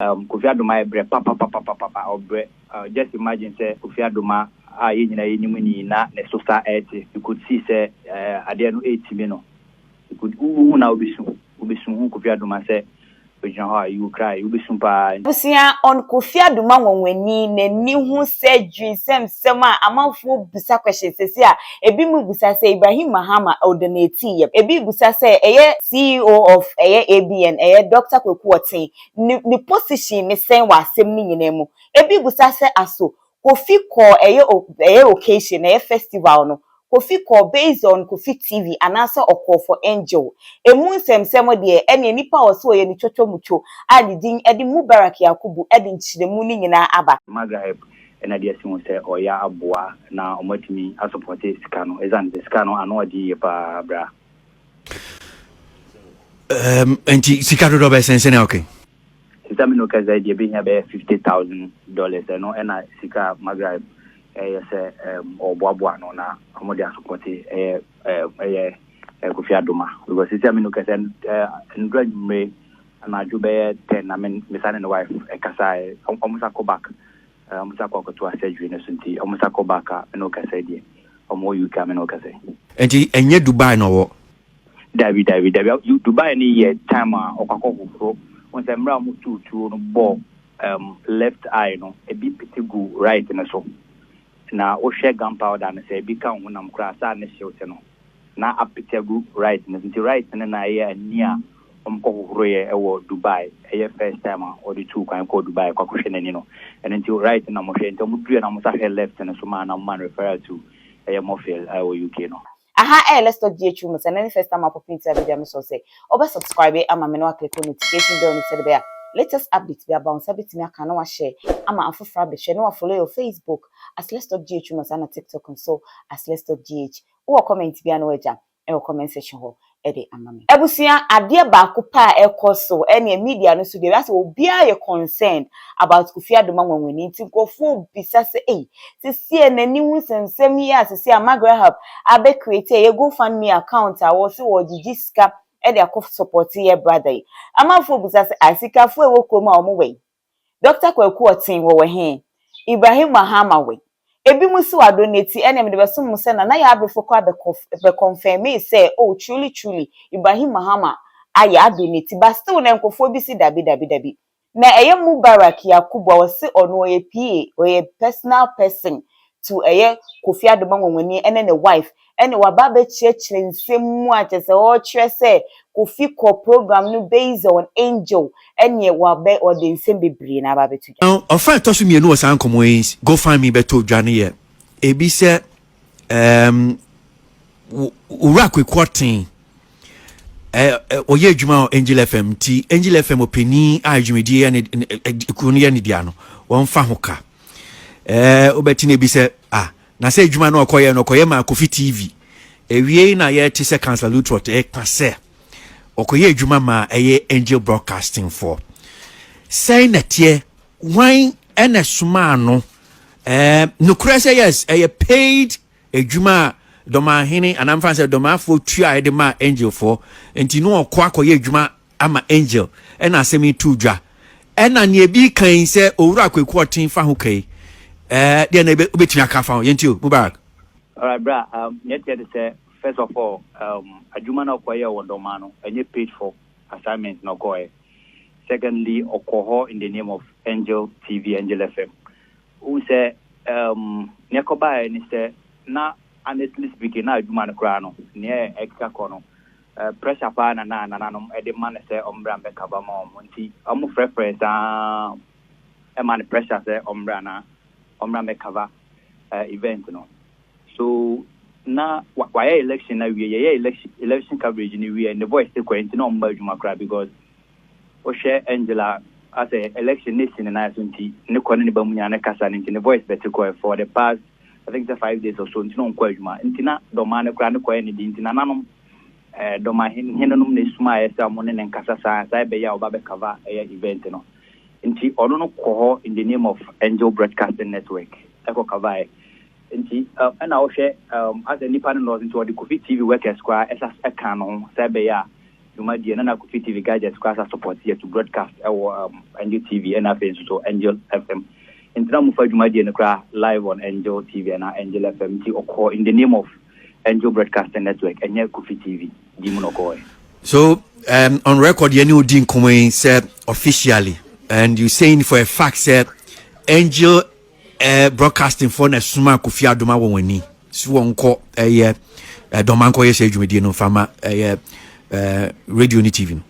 Kofi Adoma papa obre. Just imagine say Kofi Adoma na society. You could see say adiano 80 mino. You could na ubisu Kofi Adoma say you cry, you be sumpa. Busia on Kofi Adoma wonweni ne ni hu se dwinsem a amanfo busa question sesi a ebi mu busa say Ibrahim Mahama ordinate ebi busa say eye CEO of eye ABN eye Dr. Kwaku Oteng ni position ni sen wa asem ni nyina mu ebi busa say aso Kofi call eye occasion eye festival no Kofi call based on Kofi TV and answer or call for angel. Emun semsemo de ene nipa oso ye ni chocho mucho adi din edi Mubarak Yakubu edi nchiremu ni nyina aba. Magrahebreacts ena de asimu se oya aboa na omotimi asupport skano ezan de skano ano adi pa bra. Enti sikado do be sense okay. Sisa mi no kaza de be nya be $50,000 no ena sika Magrahebreacts say oboaboa no na omodi asupport Kofi Adoma because it's a minuka and me and I do be 10. I mean, my son and wife, Kasai, almost a go back. Almost a go to a surgery innocently, almost a go back. No Kasai, or more you come and Okase. And yet Dubai no David, you Dubai any year time or Kwaku once I'm round to ball left eye, no, a bit pretty good right in a so. Now, o share gunpowder and say, become when I'm crass and show no. Na apitegu right nti right na na ye ania omkohoroye ewo Dubai eye first time or the two kwan ko Dubai kwa kohwe nani no and until right na mo hwe nti omudue na mo sa left na so man na man refer to eye mofel ewo UK no Aha let's talk GHU mo say first time pop into video me so say oba subscribe ama me no click on notification bell no say be latest update be about sabit me aka na wa share ama afofra be share no wa follow your Facebook as let's talk GHU mo say na TikTok and so as let's talk GH wo comment bia no eja e comment section ho e de amame ebusia ade ba ko pa e koso ene media no so de as obia ye concerned about Kofi Adoma wanwani nti nkofo bisa se sie nani hu sensem ya se Magrahebreacts abe create ye GoFundMe account a wo se wo gigiska e de akọ support ye brother amafo bisa se asikafo e wo krom a omo we Dr. Kwaku Oteng wo he Ibrahim Mahama we ebi musu adonate enem de beso mu se na ya abefo kwa be confirm me say oh truly Ibrahim Mahama aya adonate but still na nkofo bi si dabi na eye Mubarak Yakubu wo se ono ye PA or ye personal person to eye Kofi Adoma wanwani ene ne wife ene waba be chire nsem mu atese o chire se Kofi ko program no based on angel ene wabe o de nsem bebre na ba betu now ofa to so me no san komo is go find me beto dwane ye ebi se ura Kwaku Oteng oye adwuma Angel FM ti Angel FM openi a adwumedi ya ne kunu ya ne dia no won fa hoka obeti na ebi se na se adwuma na okoye ma Kofi TV ewie na ye ti se cancel lutrot kase okoye adwuma ma eye Angel Broadcasting for say na tie wan ena suma no no krese yes paid adwuma Dormaahehe and I'm fancy Dormaafo tua de ma Angel for enti no akoye adwuma ama Angel and asemi tudwa ena ne bi kan se owura Kwaku Oteng fa ho kai de na obetumi aka fa yenti Mubarak. All right bra yet say first of all adwuma na akoye wo Dorma no enye paid for assignment no koye. Secondly okoho in the name of Angel TV Angel FM who say nekoba ni say na honestly speaking na adwuma no kra no ne extra kono pressure pa na no e de man say ombra be kaba ma nti omo preference e man pressure say ombra me cover event no so na why election na we election coverage ni we and the voice take kwenti no mba adwuma kra because o share Angela as a election nation na nti ne kono ne bamunya na kasa nti the voice better go for the past I think the 5 days or so ntino nkwa adwuma ntina Dorma ne kra ne koye ne di ntina nanom Dormaahehe nanom ne suma esa mo ne nkasa sa be ya oba be cover event no nti ono no ko in the name of Angel Broadcasting Network eko cover nti na o hwe as a nipa no nti o de Kofi TV workers kwa esa eka no sa be ya Juma di na Kofi TV gadgets class support here to broadcast our Angel TV and so Angel FM. In terms of Juma di live on Angel TV and Angel FM or in the name of Angel Broadcasting Network and Kofi TV. So on record, you know, Dean Kumwe said officially, and you saying for a fact said Angel Broadcasting for na suma Kofi Adoma woni. So onko Domanko yes ejumedi no fama radio ni TV.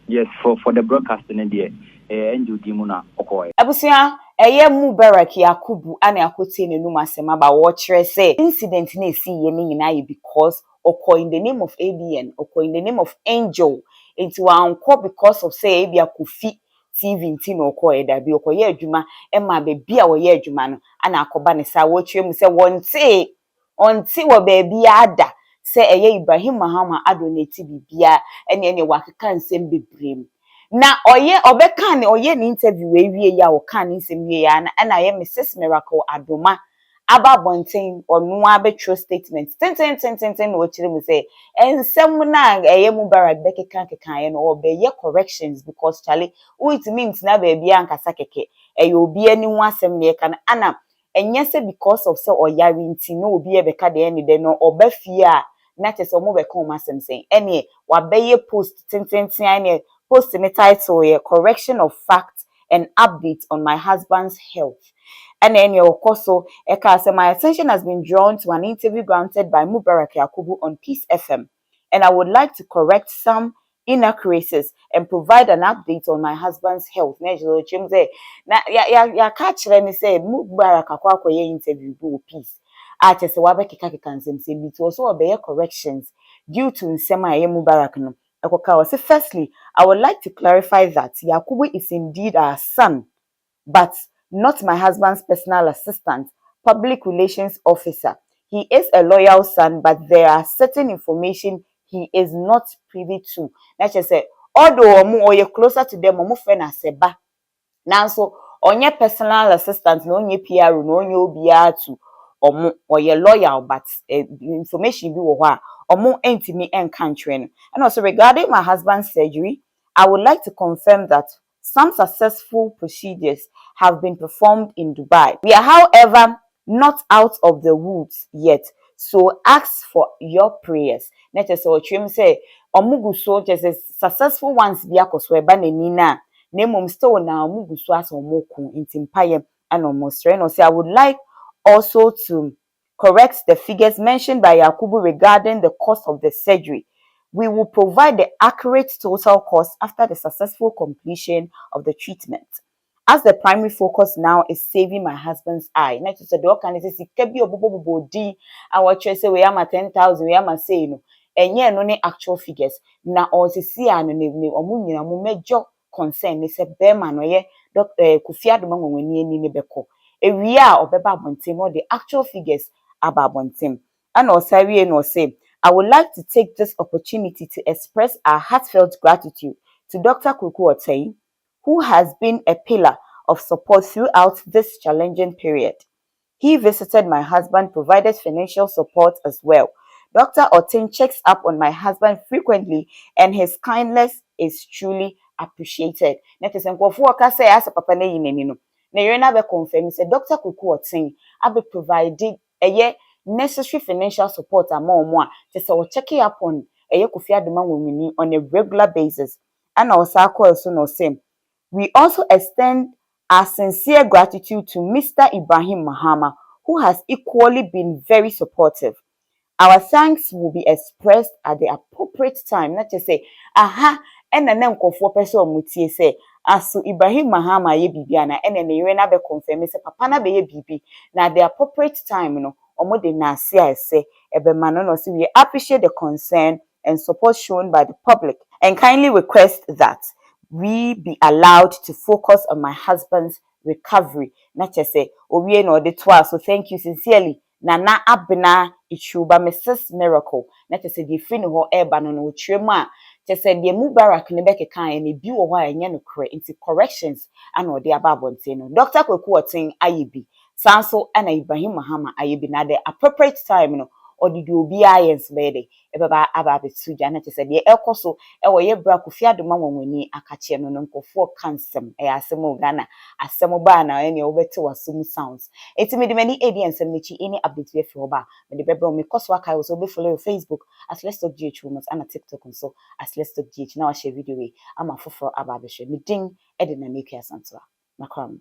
Yes, for the broadcasting and the Angel Dimuna Okoy. Abusia Mubarak Yakubu ane akote ne numa asema ba watchere say incident na esi ye ni nyina because oko in the name of ABN, oko in the name of Angel, into anko because of say ebia Kofi TV nti no oko eda bi oko ye adwuma e ma be bia wo ye adwuma no ana akoba ne sa watchere mu say onti wo be bia ada say eye Ibrahim Mahama adonate bibia ene wakeka nsem bebrem na oye obeka ne oye ni interview ewie ya o kan nsem wie ya na ye Mrs Miracle Adoma aba bonten onu abetro statement ten no chire mu say ensem na eye Mubarak bekeka kekan ye no obeye corrections because chale it means na be bia ankasa keke eye obi ani hu asem ne kan ana enye se because of say oyare nti no obi e beka de ene de no obafie a na chese omo beka o masem sen ene wabeye post ten ane post in the title here, correction of facts and updates on my husband's health. And then your also, my attention has been drawn to an interview granted by Mubarak Yakubu on Peace FM. And I would like to correct some inaccuracies and provide an update on my husband's health. Na ya catch let me say Mubarak Yakubu interview do Peace. Ate se wabeka kansem se bit also obey corrections due to nsema ye Mubarak no. Firstly, I would like to clarify that Yakubu is indeed our son, but not my husband's personal assistant, public relations officer. He is a loyal son, but there are certain information he is not privy to. Let's just say, although you're closer to them, seba. Now, so on your personal assistant, no nye PR, no nye OBR to or your loyal, but information be what or more intimate and country. And also regarding my husband's surgery, I would like to confirm that some successful procedures have been performed in Dubai. We are, however, not out of the woods yet, so ask for your prayers. Let us all say, omuguso just successful ones be akosweba nina. Nemum still na omuguso as omoku intimpaye and almost. I would like also to correct the figures mentioned by Yakubu regarding the cost of the surgery. We will provide the accurate total cost after the successful completion of the treatment. As the primary focus now is saving my husband's eye. Next to the doctor, and says, "Kebi obobo di." Our church say we am at 10,000. We am say no. Enye no ne actual figures. Na osisi anu ne omu nyina mu major concern. Ne se bema no ye Kofi Adoma nwenye ni beko. Ewie a obeba abonten no the actual figures about abonten. And also we no say, I would like to take this opportunity to express our heartfelt gratitude to Dr. Kwaku Oteng, who has been a pillar of support throughout this challenging period. He visited my husband, provided financial support as well. Dr. Oteng checks up on my husband frequently, and his kindness is truly appreciated. Netesen Kofi waka say as papa na yinani no. Na yena be confirm say Dr. Kwaku Oteng abe providing necessary financial support among just checking up on Kofi Adoma women on a regular basis. And also no same. We also extend our sincere gratitude to Mr. Ibrahim Mahama, who has equally been very supportive. Our thanks will be expressed at the appropriate time. Not to say, aha, and then for person mutie say, asu Ibrahim Mahama ye bibiana, and then you na be confirm say papa na be ye bibi. Na the appropriate time, omo de na say ebe mano no see we appreciate the concern and support shown by the public and kindly request that we be allowed to focus on my husband's recovery. Not just say, owie no de twa. So thank you sincerely. Nana abena ichuba Mrs. Miracle. Not just say the free no eba no trema. Just say the Mubarak ne beke kan e bi wo ho enye no kore into corrections and or the ababonte no. Dr. Kwaku Oteng ayibi. Sanso and Ibrahim Mahama ayibi na the appropriate time no. ɔde de obi ayens bɛde ɛbɛba aba abɛtu dwa na kyerɛ sɛ deɛ ɛkɔ so ɛwɔ yɛ bra Kofi Adoma wɔnwani akakyɛ no nkɔfoɔ kansɛm ɛyɛ asɛm o Ghana asɛm ba na ɛne wobɛte wasum sounds eti me de mani edi nsɛm n'akyi any update bi afiri hɔ ba me de bɛbrɛ me kɔ so aka wo so be follow your Facebook as Let's Talk GH and TikTok nso as Let's Talk GH na wa share video we ama foforɔ aba abɛhwɛ me din ɛde na make asantoa makram